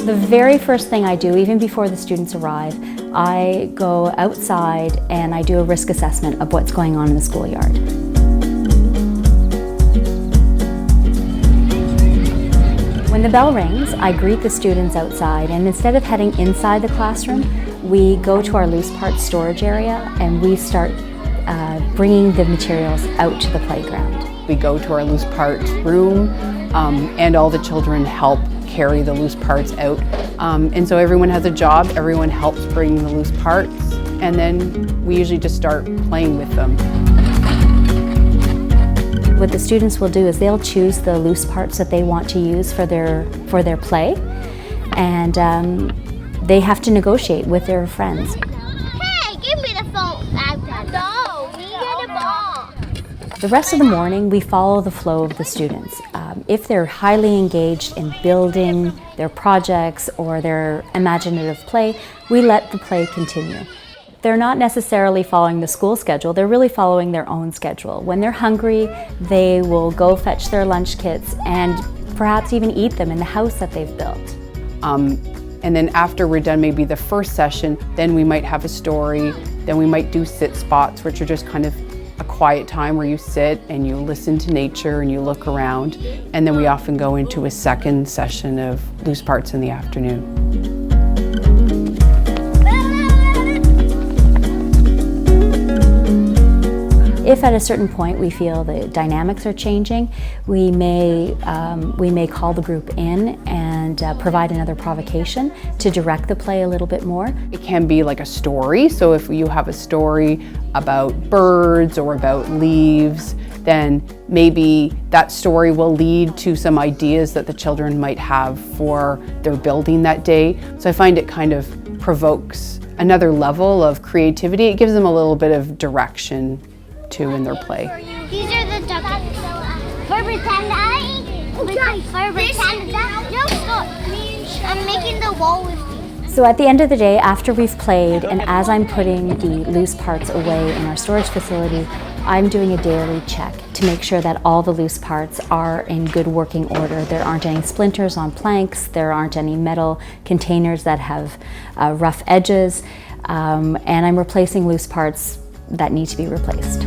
The very first thing I do, even before the students arrive, I go outside and I do a risk assessment of what's going on in the schoolyard. When the bell rings, I greet the students outside, and instead of heading inside the classroom, we go to our loose parts storage area and we start bringing the materials out to the playground. We go to our loose parts room and all the children help carry the loose parts out. And so everyone has a job, everyone helps bring the loose parts, and then we usually just start playing with them. What the students will do is they'll choose the loose parts that they want to use for their play, and they have to negotiate with their friends. Hey, give me the phone. No, we get a ball. The rest of the morning, we follow the flow of the students. If they're highly engaged in building their projects or their imaginative play, we let the play continue. They're not necessarily following the school schedule, they're really following their own schedule. When they're hungry, they will go fetch their lunch kits and perhaps even eat them in the house that they've built. And then after we're done maybe the first session, then we might have a story, then we might do sit spots, which are just kind of a quiet time where you sit and you listen to nature and you look around, and then we often go into a second session of loose parts in the afternoon. If at a certain point we feel the dynamics are changing, we may call the group in and provide another provocation to direct the play a little bit more. It can be like a story, so if you have a story about birds or about leaves, then maybe that story will lead to some ideas that the children might have for their building that day. So I find it kind of provokes another level of creativity. It gives them a little bit of direction too in their play. These are the ducks. For pretend no, stop. I'm making the wall with you. So at the end of the day, after we've played and as I'm putting the loose parts away in our storage facility, I'm doing a daily check to make sure that all the loose parts are in good working order. There aren't any splinters on planks, there aren't any metal containers that have rough edges, and I'm replacing loose parts that need to be replaced.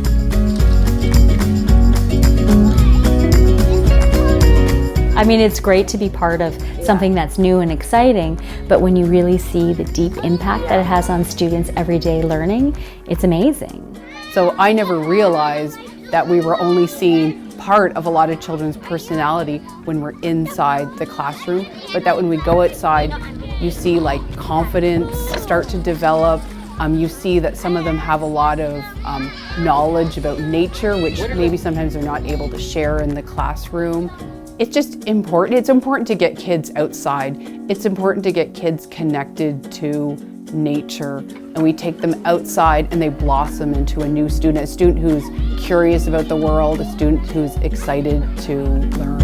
I mean, it's great to be part of something that's new and exciting, but when you really see the deep impact that it has on students' everyday learning, it's amazing. So I never realized that we were only seeing part of a lot of children's personality when we're inside the classroom, but that when we go outside, you see like confidence start to develop. You see that some of them have a lot of knowledge about nature, which maybe sometimes they're not able to share in the classroom. It's just important. It's important to get kids outside. It's important to get kids connected to nature. And we take them outside and they blossom into a new student, a student who's curious about the world, a student who's excited to learn.